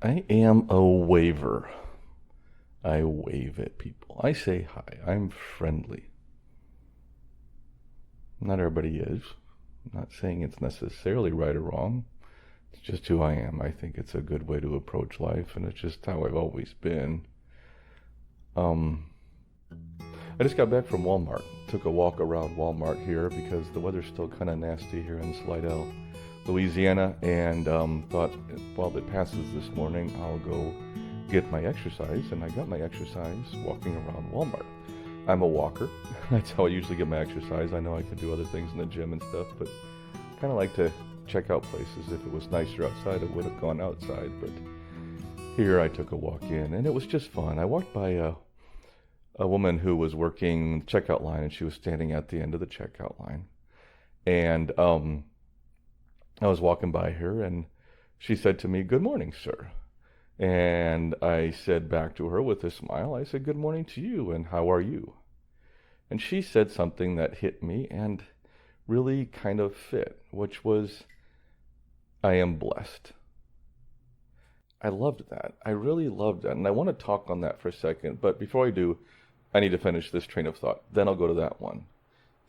I am a waver. I wave at people. I say hi. I'm friendly. Not everybody is. I'm not saying it's necessarily right or wrong. It's just who I am. I think it's a good way to approach life, and it's just how I've always been. Um, I just got back from Walmart. Took a walk around Walmart here because the weather's still kind of nasty here in Slidell, Louisiana, and thought while it passes this morning, I'll go get my exercise, and I got my exercise walking around Walmart. I'm a walker. That's how I usually get my exercise. I know I could do other things in the gym and stuff, but kind of like to check out places. If it was nicer outside, I would have gone outside, but here I took a walk in, and it was just fun. I walked by a woman who was working the checkout line, and she was standing at the end of the checkout line. And I was walking by her, and she said to me, "Good morning, sir." And I said back to her with a smile, I said, "Good morning to you, and how are you?" And she said something that hit me and really kind of fit, which was, "I am blessed." I loved that. I really loved that. And I want to talk on that for a second. But before I do, I need to finish this train of thought. Then I'll go to that one.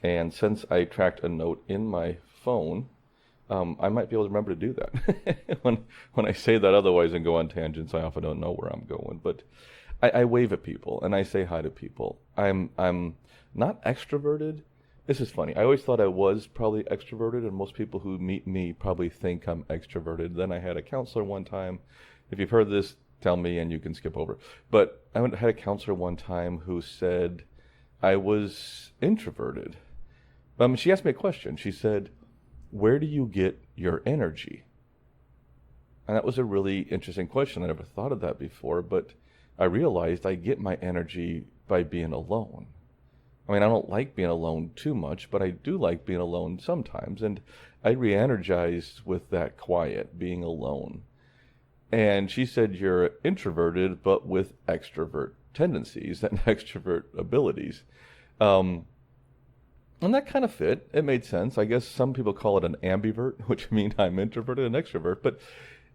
And since I tracked a note in my phone, I might be able to remember to do that when I say that. Otherwise, and go on tangents, I often don't know where I'm going. But I wave at people and I say hi to people. I'm not extroverted. This is funny. I always thought I was probably extroverted, and most people who meet me probably think I'm extroverted. Then I had a counselor one time. If you've heard this, tell me and you can skip over. But I had a counselor one time who said I was introverted. She asked me a question. She said, "Where do you get your energy?" And that was a really interesting question. I never thought of that before, but I realized I get my energy by being alone. I mean, I don't like being alone too much, but I do like being alone sometimes. And I re-energize with that quiet, being alone. And she said, "You're introverted, but with extrovert tendencies and extrovert abilities." And that kind of fit. It made sense. I guess some people call it an ambivert, which means I'm introverted and extrovert, but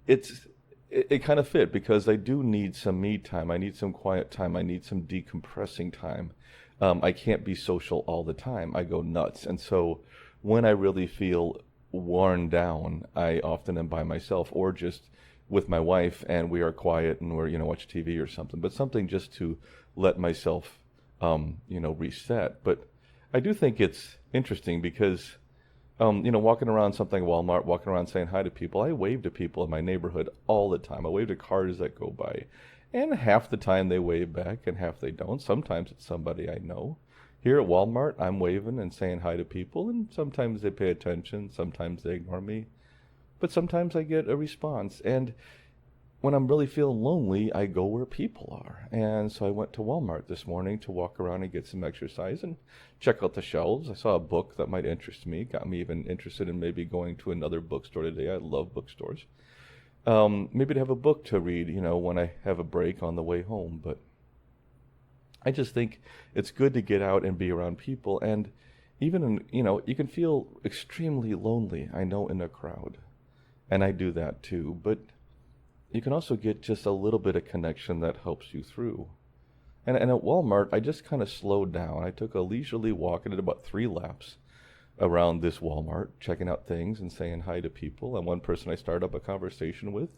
it kind of fit because I do need some me time. I need some quiet time. I need some decompressing time. I can't be social all the time. I go nuts. And so when I really feel worn down, I often am by myself or just with my wife, and we are quiet and we're, watch TV or something, but something just to let myself, reset. But I do think it's interesting because, walking around something Walmart, walking around saying hi to people, I wave to people in my neighborhood all the time. I wave to cars that go by. And half the time they wave back and half they don't. Sometimes it's somebody I know. Here at Walmart, I'm waving and saying hi to people, and sometimes they pay attention, sometimes they ignore me. But sometimes I get a response. And when I'm really feeling lonely, I go where people are. And so I went to Walmart this morning to walk around and get some exercise and check out the shelves. I saw a book that might interest me, got me even interested in maybe going to another bookstore today. I love bookstores. Maybe to have a book to read, when I have a break on the way home. But I just think it's good to get out and be around people. And even, you can feel extremely lonely, I know, in a crowd. And I do that too. But you can also get just a little bit of connection that helps you through. And at Walmart, I just kind of slowed down. I took a leisurely walk and did about 3 laps around this Walmart, checking out things and saying hi to people. And one person I started up a conversation with,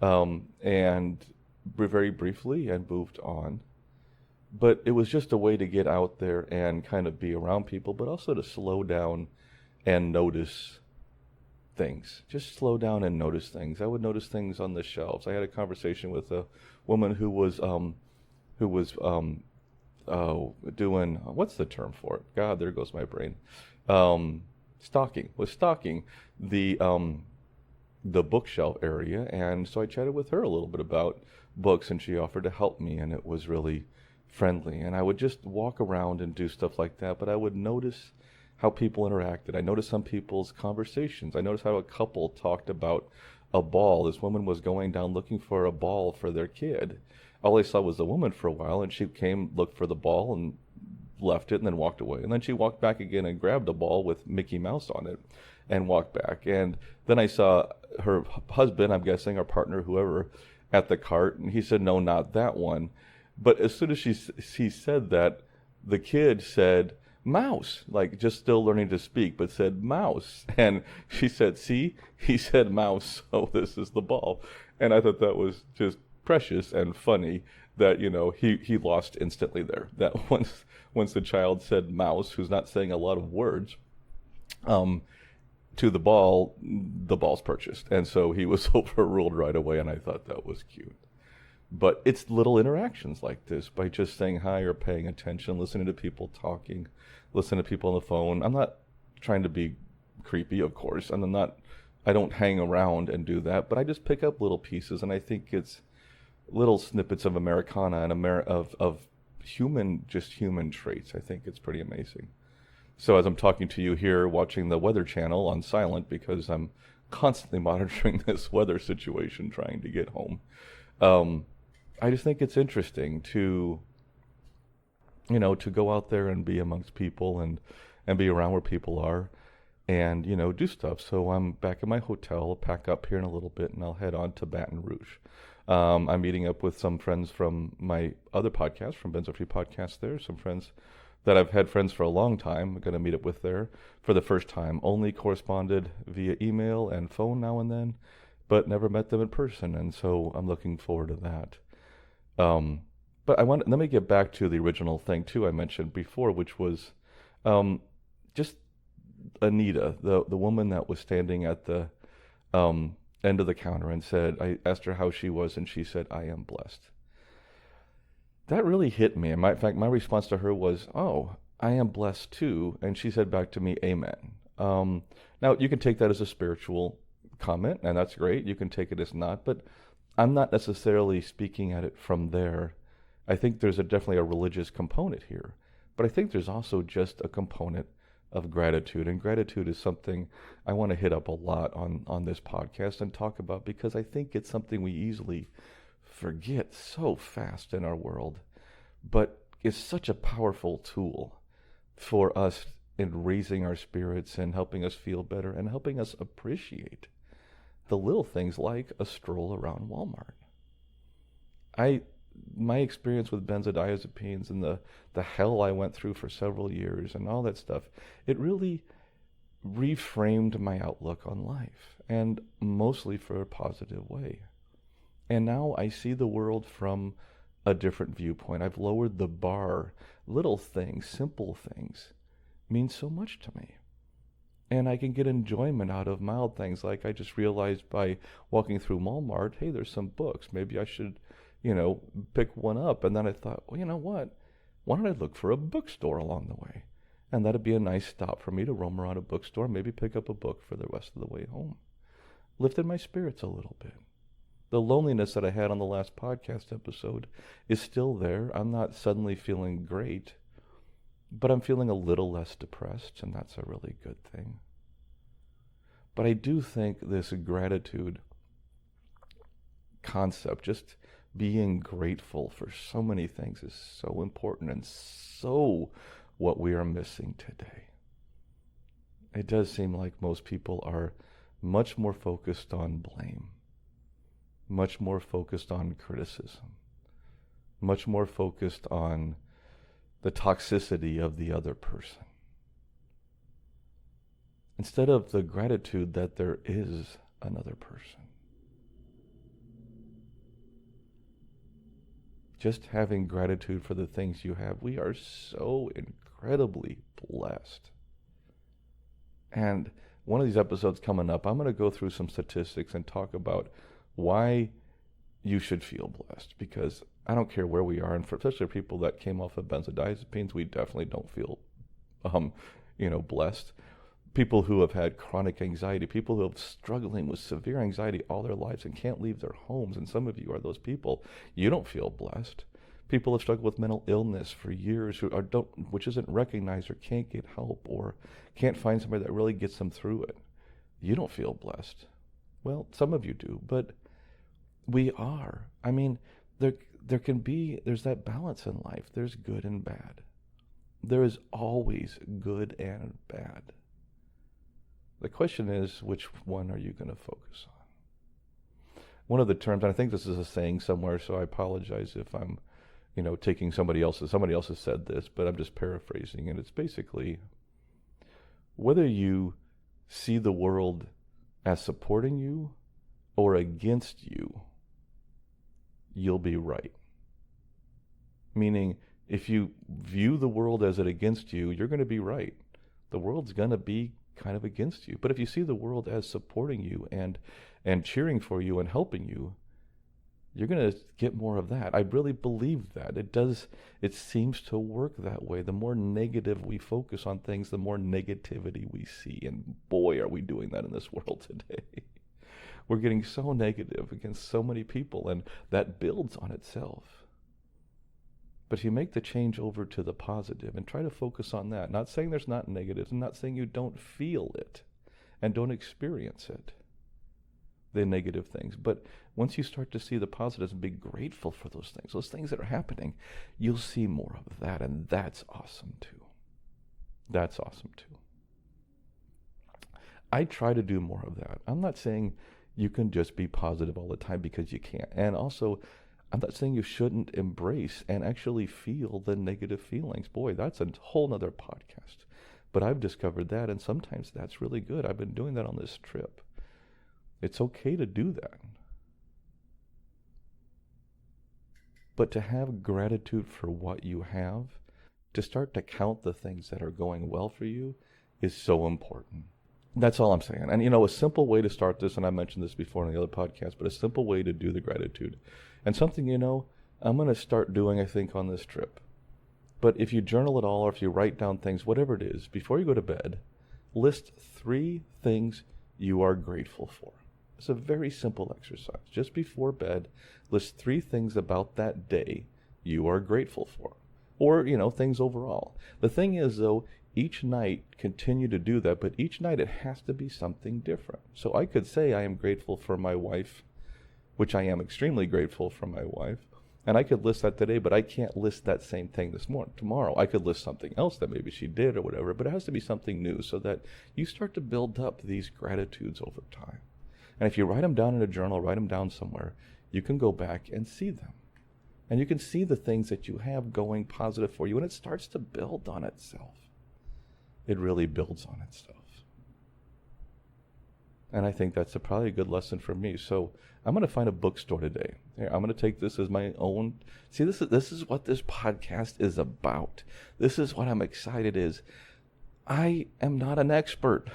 and very briefly, and moved on. But it was just a way to get out there and kind of be around people, but also to slow down and notice things. Just slow down and notice things. I would notice things on the shelves. I had a conversation with a woman who was doing, what's the term for it? God, there goes my brain. Stalking the bookshelf area, and so I chatted with her a little bit about books, and she offered to help me, and it was really friendly. And I would just walk around and do stuff like that, but I would notice how people interacted. I noticed some people's conversations. I noticed how a couple talked about a ball. This woman was going down looking for a ball for their kid. All I saw was the woman for a while, and she came, looked for the ball, and left it, and then walked away. And then she walked back again and grabbed a ball with Mickey Mouse on it and walked back. And then I saw her husband, I'm guessing, or partner, whoever, at the cart? And he said, no, not that one. But as soon as she said that, the kid said, mouse, like just still learning to speak, but said mouse. And she said, see, he said mouse, so this is the ball. And I thought that was just precious and funny that, he lost instantly there. That once the child said mouse, who's not saying a lot of words, to the ball's purchased. And so he was overruled right away, and I thought that was cute. But it's little interactions like this, by just saying hi or paying attention, listening to people talking, listening to people on the phone. I'm not trying to be creepy, of course, and I don't hang around and do that, but I just pick up little pieces, and I think it's little snippets of Americana and of human traits. I think it's pretty amazing. So as I'm talking to you here, watching the Weather Channel on silent because I'm constantly monitoring this weather situation, trying to get home. I just think it's interesting to go out there and be amongst people and be around where people are and, do stuff. So I'm back in my hotel, I'll pack up here in a little bit, and I'll head on to Baton Rouge. I'm meeting up with some friends from my other podcast, from Ben's Free Podcast there, some friends that I've had friends for a long time. I'm going to meet up with there for the first time. Only corresponded via email and phone now and then, but never met them in person, and so I'm looking forward to that. But let me get back to the original thing too I mentioned before, which was just Anita, the woman that was standing at the end of the counter and said, I asked her how she was, and she said, I am blessed. That really hit me. In fact, my response to her was, oh, I am blessed too. And she said back to me, amen. Now, you can take that as a spiritual comment, and that's great. You can take it as not, but I'm not necessarily speaking at it from there. I think there's definitely a religious component here, but I think there's also just a component of gratitude, and gratitude is something I want to hit up a lot on this podcast and talk about, because I think it's something we easily forget so fast in our world, but it's such a powerful tool for us in raising our spirits and helping us feel better and helping us appreciate the little things like a stroll around Walmart. My experience with benzodiazepines and the hell I went through for several years and all that stuff, it really reframed my outlook on life, and mostly for a positive way. And now I see the world from a different viewpoint. I've lowered the bar. Little things, simple things, mean so much to me. And I can get enjoyment out of mild things, like I just realized by walking through Walmart, hey, there's some books. Maybe I should, pick one up. And then I thought, well, you know what? Why don't I look for a bookstore along the way? And that'd be a nice stop for me to roam around a bookstore, maybe pick up a book for the rest of the way home. Lifted my spirits a little bit. The loneliness that I had on the last podcast episode is still there. I'm not suddenly feeling great, but I'm feeling a little less depressed, and that's a really good thing. But I do think this gratitude concept, just being grateful for so many things, is so important and so what we are missing today. It does seem like most people are much more focused on blame, much more focused on criticism, much more focused on the toxicity of the other person, instead of the gratitude that there is another person. Just having gratitude for the things you have. We are so incredibly blessed. And one of these episodes coming up, I'm going to go through some statistics and talk about why you should feel blessed, because I don't care where we are, and especially for people that came off of benzodiazepines, we definitely don't feel, blessed. People who have had chronic anxiety, people who have struggling with severe anxiety all their lives and can't leave their homes, and some of you are those people, you don't feel blessed. People have struggled with mental illness for years which isn't recognized, or can't get help, or can't find somebody that really gets them through it. You don't feel blessed. Well, some of you do, but we are. I mean, there's that balance in life. There's good and bad. There is always good and bad. The question is, which one are you going to focus on? one of the terms, and I think this is a saying somewhere, so I apologize if I'm, taking somebody else has said this, but I'm just paraphrasing, and it's basically whether you see the world as supporting you or against you, you'll be right. Meaning, if you view the world as it against you, you're going to be right. The world's going to be kind of against you. But if you see the world as supporting you and cheering for you and helping you, you're going to get more of that. I really believe that. It seems to work that way. The more negative we focus on things, the more negativity we see. And boy, are we doing that in this world today. We're getting so negative against so many people, and that builds on itself. But if you make the change over to the positive and try to focus on that, not saying there's not negatives, and not saying you don't feel it and don't experience it, the negative things, but once you start to see the positives and be grateful for those things that are happening, you'll see more of that, and that's awesome too. That's awesome too. I try to do more of that. I'm not saying you can just be positive all the time, because you can't. And also, I'm not saying you shouldn't embrace and actually feel the negative feelings. Boy, that's a whole nother podcast. But I've discovered that, and sometimes that's really good. I've been doing that on this trip. It's okay to do that. But to have gratitude for what you have, to start to count the things that are going well for you, is so important. That's all I'm saying. And a simple way to start this, and I mentioned this before in the other podcast, but a simple way to do the gratitude, and something I'm going to start doing, I think, on this trip. But if you journal at all, or if you write down things, whatever it is, before you go to bed, list 3 things you are grateful for. It's a very simple exercise. Just before bed, list 3 things about that day you are grateful for. Or, things overall. The thing is, though, each night continue to do that, but each night it has to be something different. So I could say I am grateful for my wife, which I am extremely grateful for my wife, and I could list that today, but I can't list that same thing tomorrow. I could list something else that maybe she did or whatever, but it has to be something new, so that you start to build up these gratitudes over time. And if you write them down in a journal, write them down somewhere, you can go back and see them. And you can see the things that you have going positive for you, and it starts to build on itself. It really builds on itself. And I think that's probably a good lesson for me. So I'm going to find a bookstore today. I'm going to take this as my own. See, this is what this podcast is about. This is what I'm excited is. I am not an expert.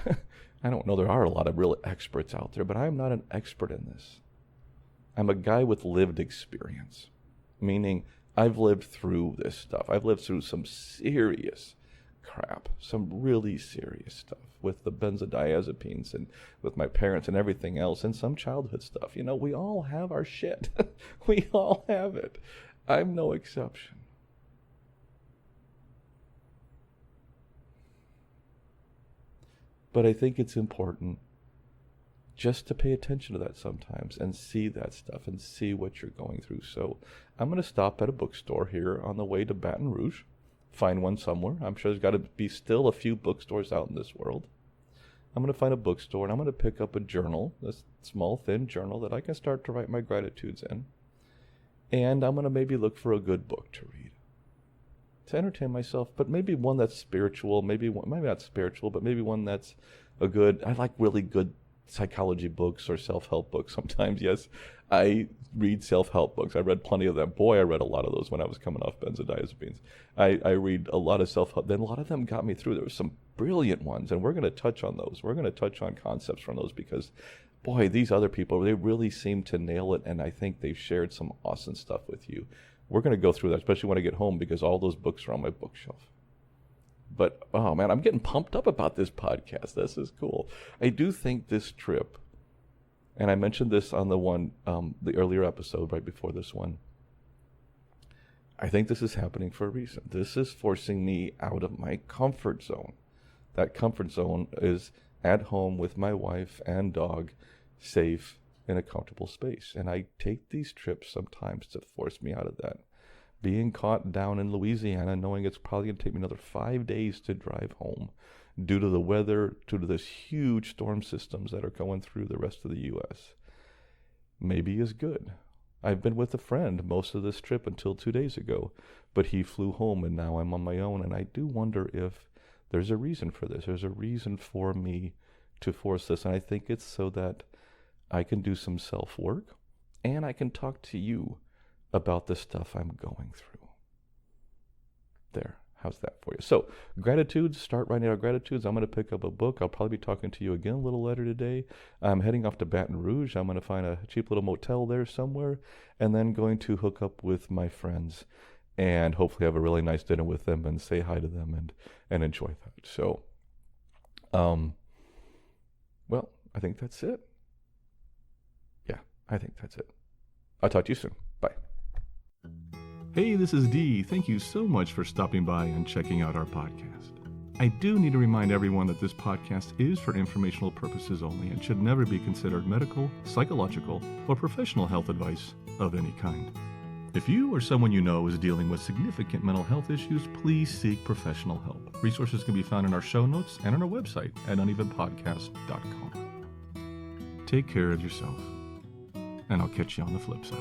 I don't know, there are a lot of real experts out there, but I am not an expert in this. I'm a guy with lived experience, meaning I've lived through this stuff. I've lived through some serious crap, some really serious stuff with the benzodiazepines and with my parents and everything else, and some childhood stuff. We all have our shit. We all have it. I'm no exception. But I think it's important just to pay attention to that sometimes and see that stuff and see what you're going through. So I'm going to stop at a bookstore here on the way to Baton Rouge, find one somewhere. I'm sure there's got to be still a few bookstores out in this world. I'm going to find a bookstore, and I'm going to pick up a journal, this small, thin journal that I can start to write my gratitudes in. And I'm going to maybe look for a good book to read, to entertain myself, but maybe one that's spiritual, maybe not spiritual, but maybe one that's I like really good psychology books or self-help books sometimes. Yes, I read self-help books. I read plenty of them. Boy, I read a lot of those when I was coming off benzodiazepines. I read a lot of self-help. Then a lot of them got me through. There were some brilliant ones, and we're going to touch on those. We're going to touch on concepts from those because, boy, these other people, they really seem to nail it, and I think they've shared some awesome stuff with you. We're going to go through that, especially when I get home, because all those books are on my bookshelf. But, oh man, I'm getting pumped up about this podcast. This is cool. I do think this trip, and I mentioned this on the earlier episode right before this one, I think this is happening for a reason. This is forcing me out of my comfort zone. That comfort zone is at home with my wife and dog, safe in a comfortable space. And I take these trips sometimes to force me out of that. Being caught down in Louisiana, knowing it's probably going to take me another 5 days to drive home due to the weather, due to this huge storm systems that are going through the rest of the U.S. maybe is good. I've been with a friend most of this trip until 2 days ago, but he flew home and now I'm on my own, and I do wonder if there's a reason for this. There's a reason for me to force this, and I think it's so that I can do some self-work and I can talk to you about the stuff I'm going through. There. How's that for you? So, gratitudes, start writing out gratitudes. I'm going to pick up a book. I'll probably be talking to you again a little later today. I'm heading off to Baton Rouge. I'm going to find a cheap little motel there somewhere, and then going to hook up with my friends and hopefully have a really nice dinner with them and say hi to them and enjoy that. So, well, I think that's it. Yeah, I think that's it. I'll talk to you soon. Bye. Hey, this is Dee. Thank you so much for stopping by and checking out our podcast. I do need to remind everyone that this podcast is for informational purposes only and should never be considered medical, psychological, or professional health advice of any kind. If you or someone you know is dealing with significant mental health issues, please seek professional help. Resources can be found in our show notes and on our website at unevenpodcast.com. Take care of yourself, and I'll catch you on the flip side.